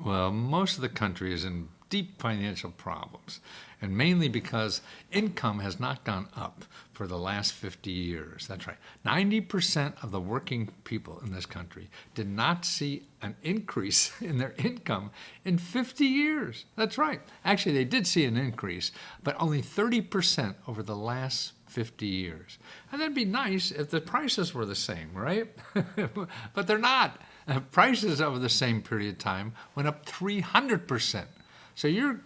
Well, most of the country is in deep financial problems, and mainly because income has not gone up for the last 50 years. That's right. 90% of the working people in this country did not see an increase in their income in 50 years. That's right. Actually, they did see an increase, but only 30% over the last 50 years. And that'd be nice if the prices were the same, right? But they're not. Prices over the same period of time went up 300%. So you're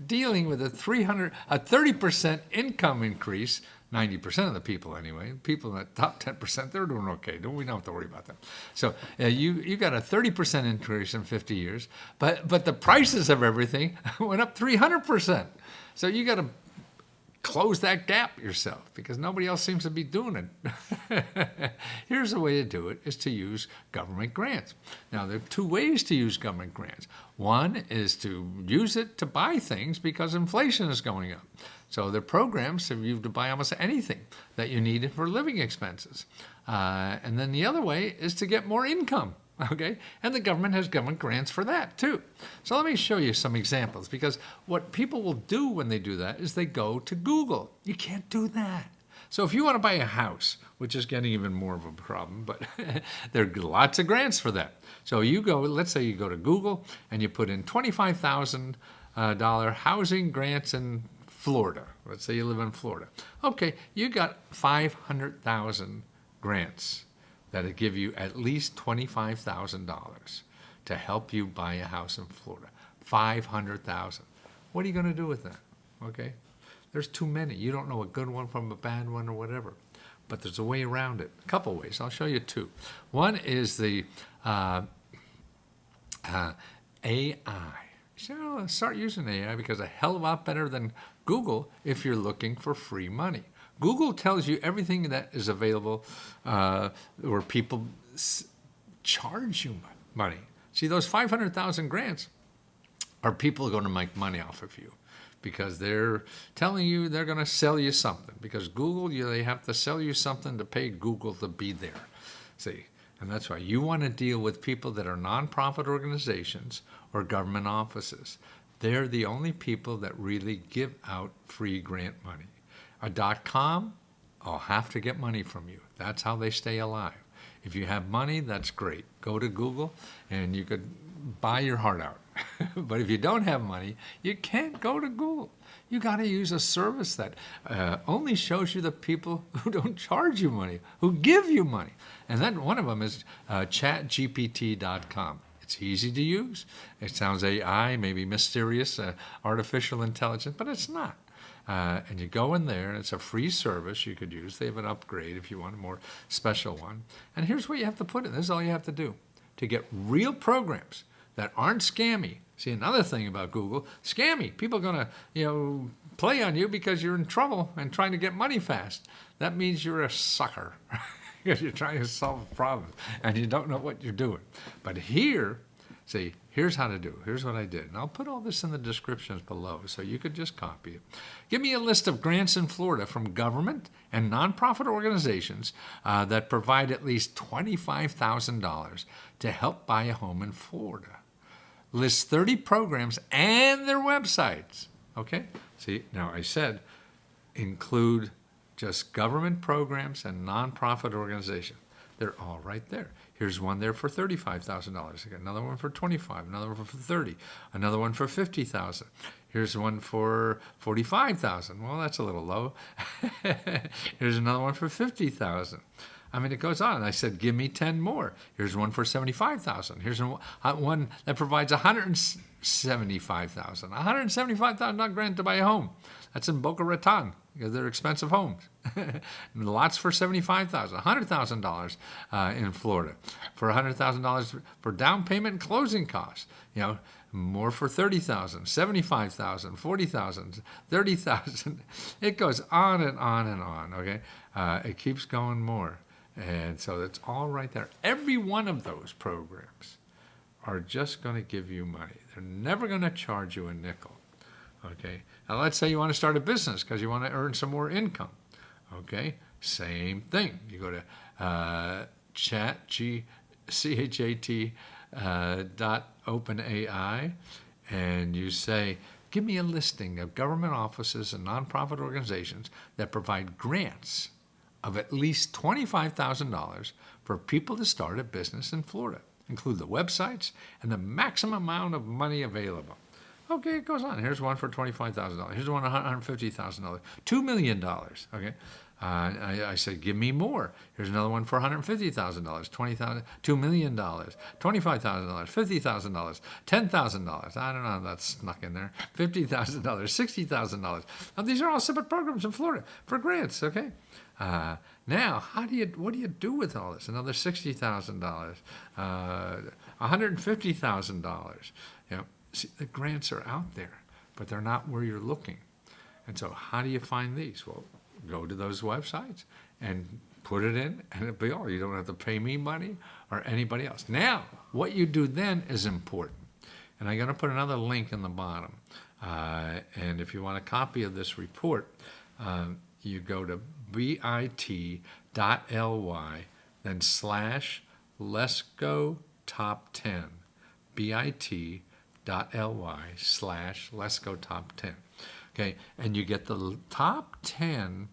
dealing with a 30% income increase. 90% of the people anyway. People in the top 10%, they're doing okay. We don't have to worry about them. So you got a 30% increase in 50 years, but the prices of everything went up 300%. So you got to close that gap yourself because nobody else seems to be doing it. Here's a way to do it, is to use government grants. Now, there are two ways to use government grants. One is to use it to buy things because inflation is going up. So there are programs for you to buy almost anything that you need for living expenses. And then the other way is to get more income. Okay, and the government has government grants for that too. So let me show you some examples, because what people will do when they do that is they go to Google. You can't do that. So if you want to buy a house, which is getting even more of a problem, but there are lots of grants for that. So you go, let's say you go to Google and you put in $25,000 housing grants in Florida. Let's say you live in Florida. Okay, you got 500,000 grants that'll give you at least $25,000 to help you buy a house in Florida. 500,000. What are you going to do with that? Okay, there's too many. You don't know a good one from a bad one or whatever. But there's a way around it. A couple ways. I'll show you two. One is the AI. So start using AI because a hell of a lot better than Google if you're looking for free money. Google tells you everything that is available where people charge you money. See, those 500,000 grants are people going to make money off of you because they're telling you they're going to sell you something. Because Google, they have to sell you something to pay Google to be there. See, and that's why you want to deal with people that are nonprofit organizations or government offices. They're the only people that really give out free grant money. A .com, I'll have to get money from you. That's how they stay alive. If you have money, that's great. Go to Google and you could buy your heart out. But if you don't have money, you can't go to Google. You got to use a service that only shows you the people who don't charge you money, who give you money. And then one of them is chatgpt.com. It's easy to use. It sounds AI, maybe mysterious, artificial intelligence, but it's not. And you go in there, and it's a free service you could use. They have an upgrade if you want a more special one. And here's what you have to put in. This is all you have to do to get real programs that aren't scammy. See, another thing about Google, scammy. People are going to, play on you because you're in trouble and trying to get money fast. That means you're a sucker because you're trying to solve problems and you don't know what you're doing. But here, see, here's how to do it. Here's what I did. And I'll put all this in the descriptions below so you could just copy it. Give me a list of grants in Florida from government and nonprofit organizations that provide at least $25,000 to help buy a home in Florida. List 30 programs and their websites. Okay? See, now I said include just government programs and nonprofit organizations. They're all right there. Here's one there for $35,000. I got another one for $25,000, another one for $30,000, another one for $50,000. Here's one for $45,000. Well, that's a little low. Here's another one for $50,000. I mean, it goes on. I said, give me 10 more. Here's one for $75,000. Here's one that provides $175,000. $175,000 grant to buy a home. That's in Boca Raton because they're expensive homes. Lots for $75,000, $100,000 in Florida. For $100,000 for down payment and closing costs. More for $30,000, $75,000, $40,000, $30,000. It goes on and on and on, okay? It keeps going more. And so it's all right there. Every one of those programs are just going to give you money. They're never going to charge you a nickel, okay? Now let's say you want to start a business because you want to earn some more income, okay? Same thing. You go to .openai, and you say, give me a listing of government offices and nonprofit organizations that provide grants of at least $25,000 for people to start a business in Florida. Include the websites and the maximum amount of money available. Okay, it goes on. Here's one for $25,000. Here's one for $150,000. $2 million. Okay. I said, give me more. Here's another one for $150,000, $20,000, $2 million, $25,000, $50,000, $10,000. I don't know, that's snuck in there. $50,000, $60,000. Now, these are all separate programs in Florida for grants, okay? Now, what do you do with all this? Another $60,000, $150,000. You know, see, the grants are out there, but they're not where you're looking. And so how do you find these? Well, go to those websites and put it in, and it'll be all. You don't have to pay me money or anybody else. Now, what you do then is important. And I'm going to put another link in the bottom. And if you want a copy of this report, you go to bit.ly, then /Lesko Top 10. bit.ly /Lesko Top 10. Okay, and you get the top 10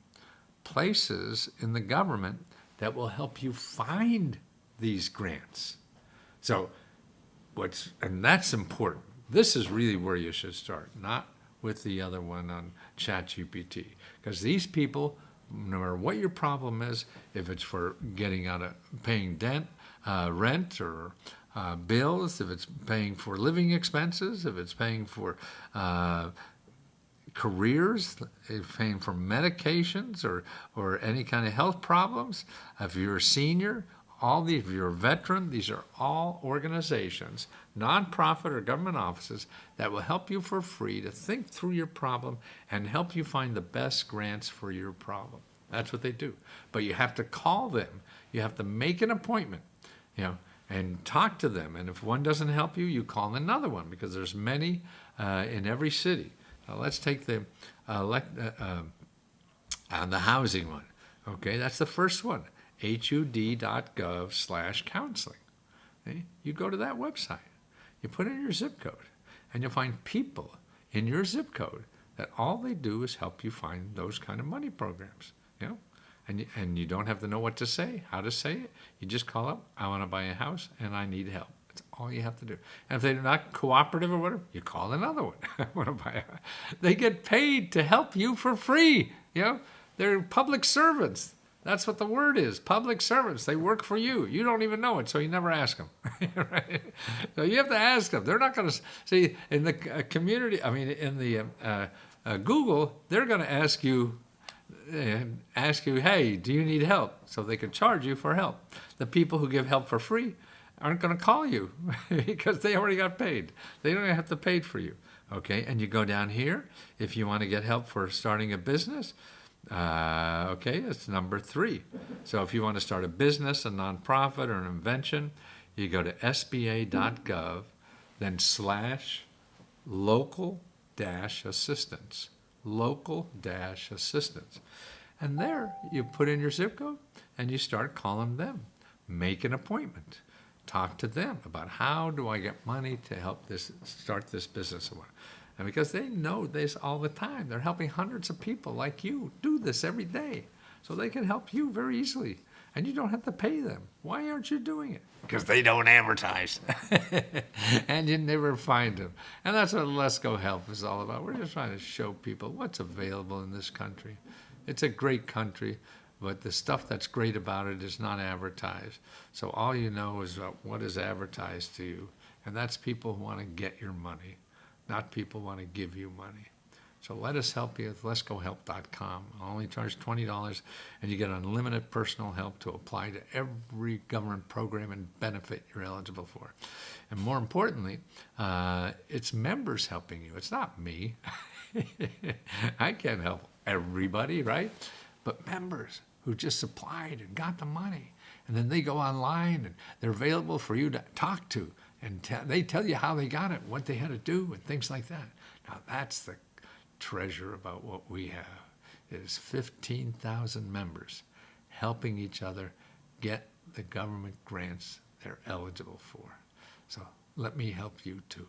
places in the government that will help you find these grants. So and that's important. This is really where you should start, not with the other one on ChatGPT. Because these people, no matter what your problem is, if it's for getting out of paying rent or bills, if it's paying for living expenses, if it's paying for careers, paying for medications or any kind of health problems, if you're a senior, if you're a veteran, these are all organizations, nonprofit or government offices, that will help you for free to think through your problem and help you find the best grants for your problem. That's what they do. But you have to call them. You have to make an appointment, and talk to them. And if one doesn't help you, you call another one, because there's many in every city. Now let's take the housing one. Okay, that's the first one, hud.gov/counseling. Okay? You go to that website, you put in your zip code, and you'll find people in your zip code that all they do is help you find those kind of money programs. And you don't have to know what to say, how to say it. You just call up, I want to buy a house and I need help. That's all you have to do. And if they're not cooperative or whatever, you call another one. I want to buy a house. They get paid to help you for free. They're public servants. That's what the word is, public servants. They work for you. You don't even know it, so you never ask them. Right? So you have to ask them. They're not going to see in the community. I mean, in the Google, they're going to ask you, hey, do you need help? So they can charge you for help. The people who give help for free aren't going to call you because they already got paid. They don't have to pay for you. Okay, and you go down here if you want to get help for starting a business. Okay, it's number 3. So if you want to start a business, a nonprofit, or an invention, you go to sba.gov, then /local-assistance. Local-assistance. And there you put in your zip code and you start calling them. Make an appointment. Talk to them about how do I get money to help start this business. And because they know this all the time. They're helping hundreds of people like you do this every day. So they can help you very easily. And you don't have to pay them. Why aren't you doing it? Because they don't advertise. And you never find them. And that's what Let's Go Help is all about. We're just trying to show people what's available in this country. It's a great country, but the stuff that's great about it is not advertised. So all you know is what is advertised to you. And that's people who want to get your money, not people who want to give you money. So let us help you at lescohelp.com. I'll only charge $20, and you get unlimited personal help to apply to every government program and benefit you're eligible for. And more importantly, it's members helping you. It's not me. I can't help everybody, right? But members who just applied and got the money. And then they go online, and they're available for you to talk to. And they tell you how they got it, what they had to do, and things like that. Now, that's the treasure about what we have. It is 15,000 members helping each other get the government grants they're eligible for. So let me help you too.